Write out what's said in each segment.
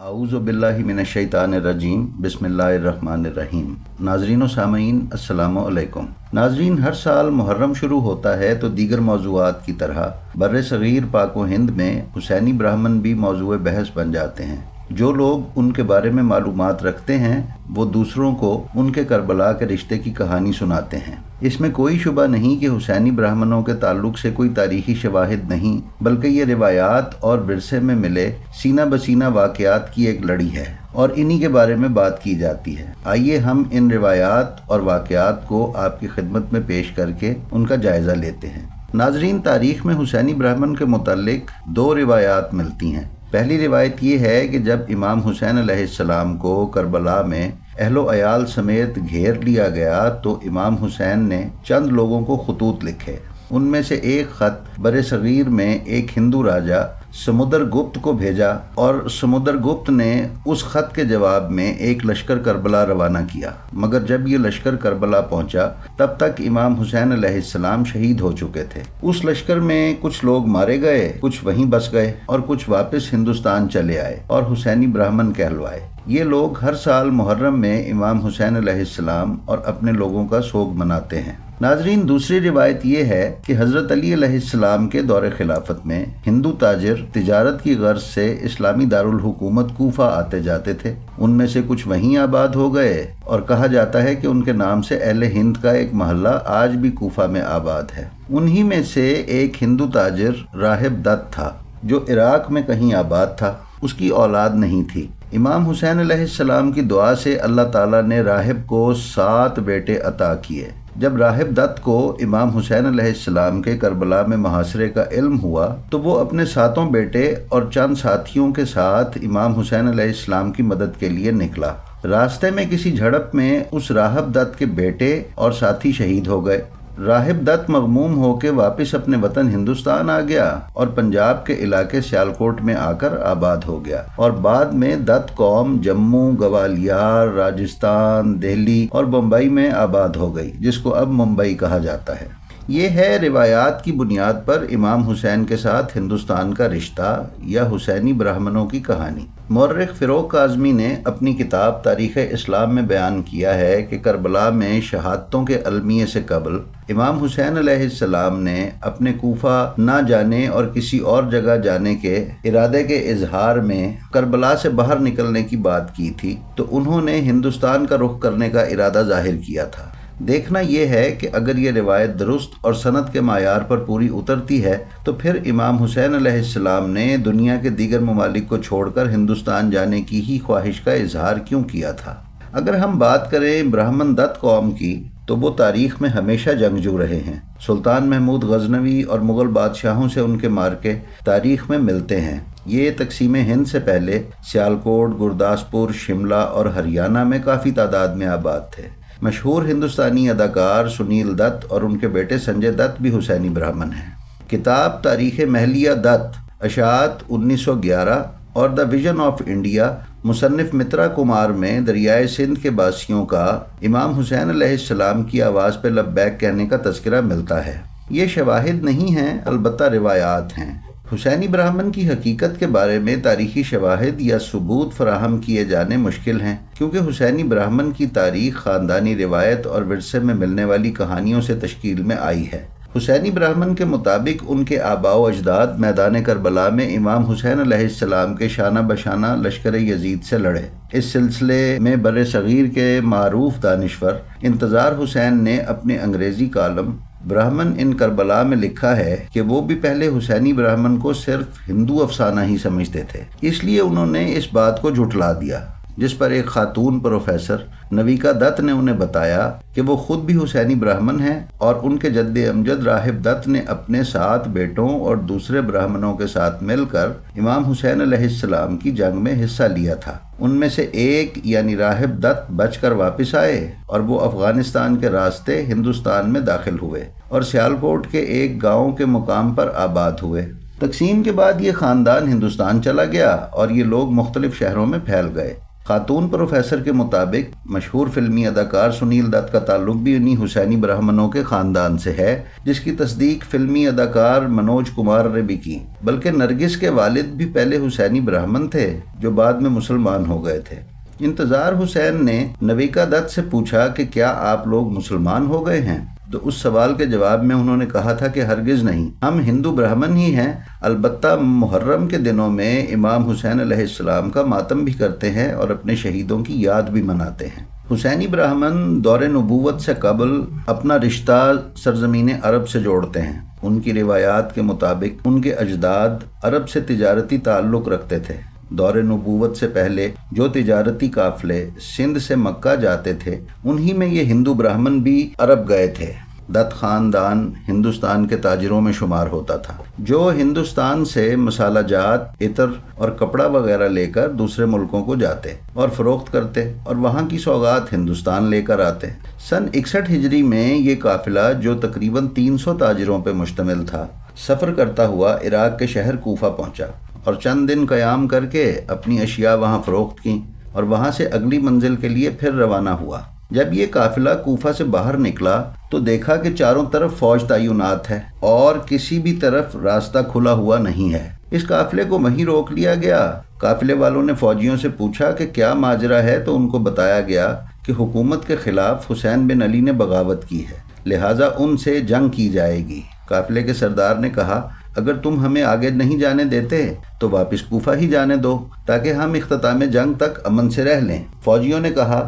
اعوذ باللہ من الشیطان الرجیم بسم اللہ الرحمن الرحیم۔ ناظرین و سامعین السلام علیکم۔ ناظرین، ہر سال محرم شروع ہوتا ہے تو دیگر موضوعات کی طرح بر صغیر پاک و ہند میں حسینی برہمن بھی موضوع بحث بن جاتے ہیں۔ جو لوگ ان کے بارے میں معلومات رکھتے ہیں وہ دوسروں کو ان کے کربلا کے رشتے کی کہانی سناتے ہیں۔ اس میں کوئی شبہ نہیں کہ حسینی برہمنوں کے تعلق سے کوئی تاریخی شواہد نہیں، بلکہ یہ روایات اور ورثے میں ملے سینہ بسینہ واقعات کی ایک لڑی ہے اور انہی کے بارے میں بات کی جاتی ہے۔ آئیے ہم ان روایات اور واقعات کو آپ کی خدمت میں پیش کر کے ان کا جائزہ لیتے ہیں۔ ناظرین، تاریخ میں حسینی برہمن کے متعلق دو روایات ملتی ہیں۔ پہلی روایت یہ ہے کہ جب امام حسین علیہ السلام کو کربلا میں اہل و عیال سمیت گھیر لیا گیا تو امام حسین نے چند لوگوں کو خطوط لکھے۔ ان میں سے ایک خط بر صغیر میں ایک ہندو راجا سمندر گپت کو بھیجا اور سمندر گپت نے اس خط کے جواب میں ایک لشکر کربلا روانہ کیا، مگر جب یہ لشکر کربلا پہنچا تب تک امام حسین علیہ السلام شہید ہو چکے تھے۔ اس لشکر میں کچھ لوگ مارے گئے، کچھ وہیں بس گئے اور کچھ واپس ہندوستان چلے آئے اور حسینی برہمن کہلوائے۔ یہ لوگ ہر سال محرم میں امام حسین علیہ السلام اور اپنے لوگوں کا سوگ مناتے ہیں۔ ناظرین، دوسری روایت یہ ہے کہ حضرت علی علیہ السلام کے دور خلافت میں ہندو تاجر تجارت کی غرض سے اسلامی دارالحکومت کوفہ آتے جاتے تھے۔ ان میں سے کچھ وہیں آباد ہو گئے اور کہا جاتا ہے کہ ان کے نام سے اہل ہند کا ایک محلہ آج بھی کوفہ میں آباد ہے۔ انہی میں سے ایک ہندو تاجر راہب دت تھا جو عراق میں کہیں آباد تھا۔ اس کی اولاد نہیں تھی۔ امام حسین علیہ السلام کی دعا سے اللہ تعالیٰ نے راہب کو 7 بیٹے عطا کیے۔ جب راہب دت کو امام حسین علیہ السلام کے کربلا میں محاصرے کا علم ہوا تو وہ اپنے 7 بیٹے اور چند ساتھیوں کے ساتھ امام حسین علیہ السلام کی مدد کے لیے نکلا۔ راستے میں کسی جھڑپ میں اس راہب دت کے بیٹے اور ساتھی شہید ہو گئے۔ راہب دت مغموم ہو کے واپس اپنے وطن ہندوستان آ گیا اور پنجاب کے علاقے سیالکوٹ میں آ کر آباد ہو گیا، اور بعد میں دت قوم جموں، گوالیار، راجستھان، دہلی اور بمبئی میں آباد ہو گئی، جس کو اب ممبئی کہا جاتا ہے۔ یہ ہے روایات کی بنیاد پر امام حسین کے ساتھ ہندوستان کا رشتہ یا حسینی برہمنوں کی کہانی۔ مورخ فیروز کاظمی نے اپنی کتاب تاریخ اسلام میں بیان کیا ہے کہ کربلا میں شہادتوں کے المیے سے قبل امام حسین علیہ السلام نے اپنے کوفہ نہ جانے اور کسی اور جگہ جانے کے ارادے کے اظہار میں کربلا سے باہر نکلنے کی بات کی تھی، تو انہوں نے ہندوستان کا رخ کرنے کا ارادہ ظاہر کیا تھا۔ دیکھنا یہ ہے کہ اگر یہ روایت درست اور سند کے معیار پر پوری اترتی ہے تو پھر امام حسین علیہ السلام نے دنیا کے دیگر ممالک کو چھوڑ کر ہندوستان جانے کی ہی خواہش کا اظہار کیوں کیا تھا؟ اگر ہم بات کریں برہمن دت قوم کی تو وہ تاریخ میں ہمیشہ جنگجو رہے ہیں۔ سلطان محمود غزنوی اور مغل بادشاہوں سے ان کے مارکے تاریخ میں ملتے ہیں۔ یہ تقسیم ہند سے پہلے سیالکوٹ، گرداسپور، شملہ اور ہریانہ میں کافی تعداد میں آباد تھے۔ مشہور ہندوستانی اداکار سنیل دت اور ان کے بیٹے سنجے دت بھی حسینی برہمن ہیں۔ کتاب تاریخ محلیہ دت اشاعت 1911 اور دا ویژن آف انڈیا مصنف مترا کمار میں دریائے سندھ کے باسیوں کا امام حسین علیہ السلام کی آواز پہ لبیک کہنے کا تذکرہ ملتا ہے۔ یہ شواہد نہیں ہیں، البتہ روایات ہیں۔ حسینی برہمن کی حقیقت کے بارے میں تاریخی شواہد یا ثبوت فراہم کیے جانے مشکل ہیں، کیونکہ حسینی برہمن کی تاریخ خاندانی روایت اور ورثے میں ملنے والی کہانیوں سے تشکیل میں آئی ہے۔ حسینی برہمن کے مطابق ان کے آباء و اجداد میدان کربلا میں امام حسین علیہ السلام کے شانہ بشانہ لشکر یزید سے لڑے۔ اس سلسلے میں بر صغیر کے معروف دانشور انتظار حسین نے اپنے انگریزی کالم برہمن ان کربلا میں لکھا ہے کہ وہ بھی پہلے حسینی برہمن کو صرف ہندو افسانہ ہی سمجھتے تھے، اس لیے انہوں نے اس بات کو جھٹلا دیا، جس پر ایک خاتون پروفیسر نویکا دت نے انہیں بتایا کہ وہ خود بھی حسینی برہمن ہیں اور ان کے جد امجد راہب دت نے اپنے 7 بیٹوں اور دوسرے برہمنوں کے ساتھ مل کر امام حسین علیہ السلام کی جنگ میں حصہ لیا تھا۔ ان میں سے ایک یعنی راہب دت بچ کر واپس آئے اور وہ افغانستان کے راستے ہندوستان میں داخل ہوئے اور سیالکوٹ کے ایک گاؤں کے مقام پر آباد ہوئے۔ تقسیم کے بعد یہ خاندان ہندوستان چلا گیا اور یہ لوگ مختلف شہروں میں پھیل گئے۔ خاتون پروفیسر کے مطابق مشہور فلمی اداکار سنیل دت کا تعلق بھی انہی حسینی برہمنوں کے خاندان سے ہے، جس کی تصدیق فلمی اداکار منوج کمار نے بھی کی۔ بلکہ نرگس کے والد بھی پہلے حسینی برہمن تھے جو بعد میں مسلمان ہو گئے تھے۔ انتظار حسین نے نویکا دت سے پوچھا کہ کیا آپ لوگ مسلمان ہو گئے ہیں؟ تو اس سوال کے جواب میں انہوں نے کہا تھا کہ ہرگز نہیں، ہم ہندو برہمن ہی ہیں، البتہ محرم کے دنوں میں امام حسین علیہ السلام کا ماتم بھی کرتے ہیں اور اپنے شہیدوں کی یاد بھی مناتے ہیں۔ حسینی برہمن دور نبوت سے قبل اپنا رشتہ سرزمین عرب سے جوڑتے ہیں۔ ان کی روایات کے مطابق ان کے اجداد عرب سے تجارتی تعلق رکھتے تھے۔ دور نبوت سے پہلے جو تجارتی قافلے سندھ سے مکہ جاتے تھے، انہی میں یہ ہندو برہمن بھی عرب گئے تھے۔ دت خاندان ہندوستان کے تاجروں میں شمار ہوتا تھا، جو ہندوستان سے مسالہ جات، عطر اور کپڑا وغیرہ لے کر دوسرے ملکوں کو جاتے اور فروخت کرتے اور وہاں کی سوغات ہندوستان لے کر آتے۔ سن 61 ہجری میں یہ قافلہ جو تقریباً 300 تاجروں پر مشتمل تھا، سفر کرتا ہوا عراق کے شہر کوفہ پہنچا اور چند دن قیام کر کے اپنی اشیاء وہاں فروخت کیں اور وہاں سے اگلی منزل کے لیے پھر روانہ ہوا۔ جب یہ قافلہ کوفہ سے باہر نکلا تو دیکھا کہ چاروں طرف فوج تعینات ہے اور کسی بھی طرف راستہ کھلا ہوا نہیں ہے۔ اس قافلے کو وہیں روک لیا گیا۔ قافلے والوں نے فوجیوں سے پوچھا کہ کیا ماجرا ہے، تو ان کو بتایا گیا کہ حکومت کے خلاف حسین بن علی نے بغاوت کی ہے، لہٰذا ان سے جنگ کی جائے گی۔ قافلے کے سردار نے کہا، اگر تم ہمیں آگے نہیں جانے دیتے تو واپس کوفہ ہی جانے دو تاکہ ہم اختتام جنگ تک امن سے رہ لیں۔ فوجیوں نے کہا،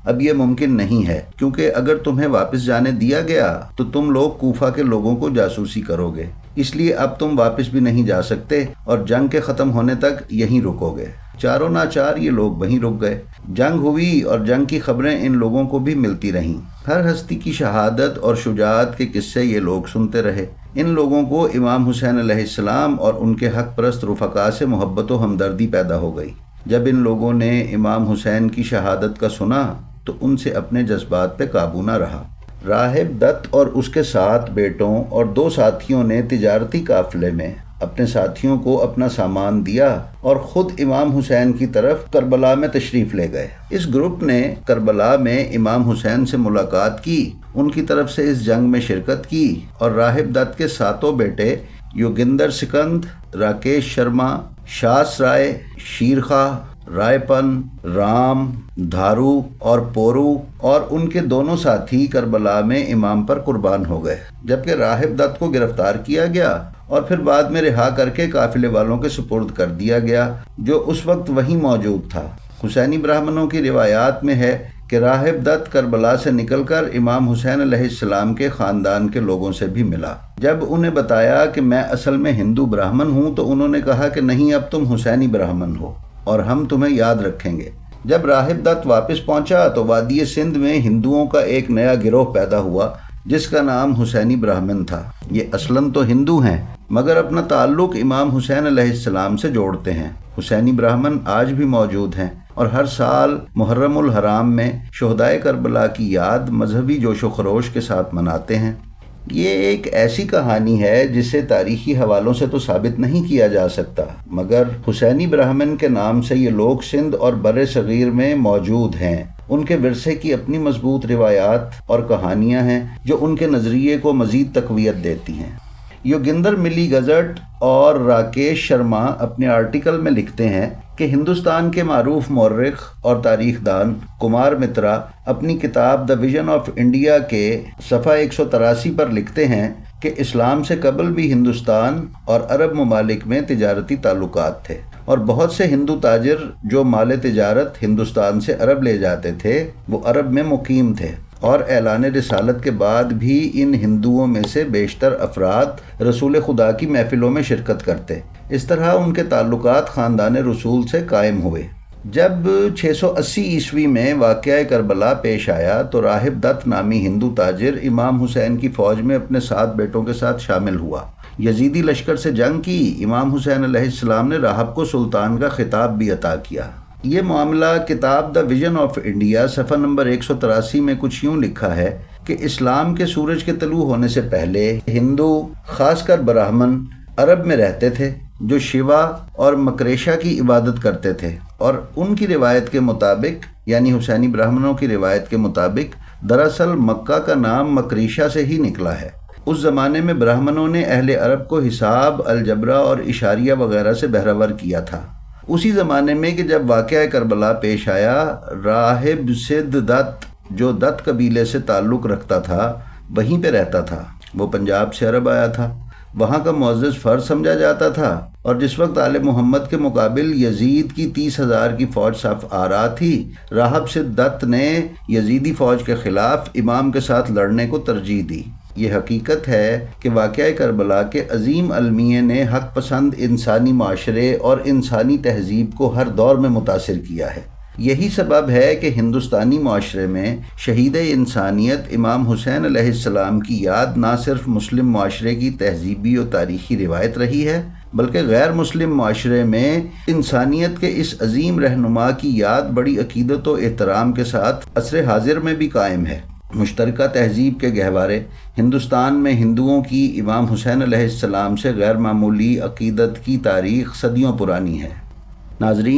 اب یہ ممکن نہیں ہے، کیونکہ اگر تمہیں واپس جانے دیا گیا تو تم لوگ کوفہ کے لوگوں کو جاسوسی کرو گے، اس لیے اب تم واپس بھی نہیں جا سکتے اور جنگ کے ختم ہونے تک یہیں رکو گے۔ چاروں ناچار یہ لوگ وہیں رک گئے۔ جنگ ہوئی اور جنگ کی خبریں ان لوگوں کو بھی ملتی رہیں۔ ہر ہستی کی شہادت اور شجاعت کے قصے یہ لوگ سنتے رہے۔ ان لوگوں کو امام حسین علیہ السلام اور ان کے حق پرست رفقا سے محبت و ہمدردی پیدا ہو گئی۔ جب ان لوگوں نے امام حسین کی شہادت کا سنا تو ان سے اپنے جذبات پہ قابو نہ رہا۔ راہب دت اور اس کے 7 بیٹوں اور 2 ساتھیوں نے تجارتی قافلے میں اپنے ساتھیوں کو اپنا سامان دیا اور خود امام حسین کی طرف کربلا میں تشریف لے گئے۔ اس گروپ نے کربلا میں امام حسین سے ملاقات کی، ان کی طرف سے اس جنگ میں شرکت کی اور راہب دت کے 7 بیٹے یوگندر سکند، راکیش شرما، شاس رائے، شیرخواہ، رائے پن، رام، دھارو اور پورو اور ان کے دونوں ساتھی کربلا میں امام پر قربان ہو گئے، جبکہ راہب دت کو گرفتار کیا گیا اور پھر بعد میں رہا کر کے قافلے والوں کے سپرد کر دیا گیا جو اس وقت وہیں موجود تھا۔ حسینی برہمنوں کی روایات میں ہے کہ راہب دت کربلا سے نکل کر امام حسین علیہ السلام کے خاندان کے لوگوں سے بھی ملا۔ جب انہیں بتایا کہ میں اصل میں ہندو برہمن ہوں تو انہوں نے کہا کہ نہیں، اب تم حسینی برہمن ہو اور ہم تمہیں یاد رکھیں گے۔ جب راہب دت واپس پہنچا تو وادی سندھ میں ہندوؤں کا ایک نیا گروہ پیدا ہوا جس کا نام حسینی برہمن تھا۔ یہ اصلاً تو ہندو ہیں مگر اپنا تعلق امام حسین علیہ السلام سے جوڑتے ہیں۔ حسینی برہمن آج بھی موجود ہیں اور ہر سال محرم الحرام میں شہدائے کربلا کی یاد مذہبی جوش و خروش کے ساتھ مناتے ہیں۔ یہ ایک ایسی کہانی ہے جسے تاریخی حوالوں سے تو ثابت نہیں کیا جا سکتا، مگر حسینی برہمن کے نام سے یہ لوگ سندھ اور بر صغیر میں موجود ہیں۔ ان کے ورثے کی اپنی مضبوط روایات اور کہانیاں ہیں جو ان کے نظریے کو مزید تقویت دیتی ہیں۔ یوگندر ملی گزٹ اور راکیش شرما اپنے آرٹیکل میں لکھتے ہیں کہ ہندوستان کے معروف مورخ اور تاریخ دان کمار مترا اپنی کتاب دا ویژن آف انڈیا کے صفحہ 183 پر لکھتے ہیں کہ اسلام سے قبل بھی ہندوستان اور عرب ممالک میں تجارتی تعلقات تھے اور بہت سے ہندو تاجر جو مال تجارت ہندوستان سے عرب لے جاتے تھے وہ عرب میں مقیم تھے، اور اعلان رسالت کے بعد بھی ان ہندوؤں میں سے بیشتر افراد رسول خدا کی محفلوں میں شرکت کرتے۔ اس طرح ان کے تعلقات خاندان رسول سے قائم ہوئے۔ جب 680 عیسوی میں واقعہ کربلا پیش آیا تو راہب دت نامی ہندو تاجر امام حسین کی فوج میں اپنے 7 بیٹوں کے ساتھ شامل ہوا۔ یزیدی لشکر سے جنگ کی۔ امام حسین علیہ السلام نے راہب کو سلطان کا خطاب بھی عطا کیا۔ یہ معاملہ کتاب دا ویژن آف انڈیا صفحہ نمبر 183 میں کچھ یوں لکھا ہے کہ اسلام کے سورج کے طلوع ہونے سے پہلے ہندو، خاص کر براہمن، عرب میں رہتے تھے جو شیوا اور مکریشا کی عبادت کرتے تھے۔ اور ان کی روایت کے مطابق یعنی حسینی برہمنوں کی روایت کے مطابق دراصل مکہ کا نام مکریشہ سے ہی نکلا ہے۔ اس زمانے میں برہمنوں نے اہل عرب کو حساب، الجبرا اور اشاریہ وغیرہ سے بہرور کیا تھا۔ اسی زمانے میں کہ جب واقعہ کربلا پیش آیا، راہب سدھ دت جو دت قبیلے سے تعلق رکھتا تھا وہیں پہ رہتا تھا۔ وہ پنجاب سے عرب آیا تھا، وہاں کا معزز فرد سمجھا جاتا تھا، اور جس وقت آل محمد کے مقابل یزید کی 30,000 کی فوج صف آ رہا تھی، راہب سدھ دت نے یزیدی فوج کے خلاف امام کے ساتھ لڑنے کو ترجیح دی۔ یہ حقیقت ہے کہ واقعہ کربلا کے عظیم المیے نے حق پسند انسانی معاشرے اور انسانی تہذیب کو ہر دور میں متاثر کیا ہے۔ یہی سبب ہے کہ ہندوستانی معاشرے میں شہید انسانیت امام حسین علیہ السلام کی یاد نہ صرف مسلم معاشرے کی تہذیبی و تاریخی روایت رہی ہے، بلکہ غیر مسلم معاشرے میں انسانیت کے اس عظیم رہنما کی یاد بڑی عقیدت و احترام کے ساتھ عصر حاضر میں بھی قائم ہے۔ مشترکہ تہذیب کے گہوارے ہندوستان میں ہندوؤں کی امام حسین علیہ السلام سے غیر معمولی عقیدت کی تاریخ صدیوں پرانی ہے۔ ناظرین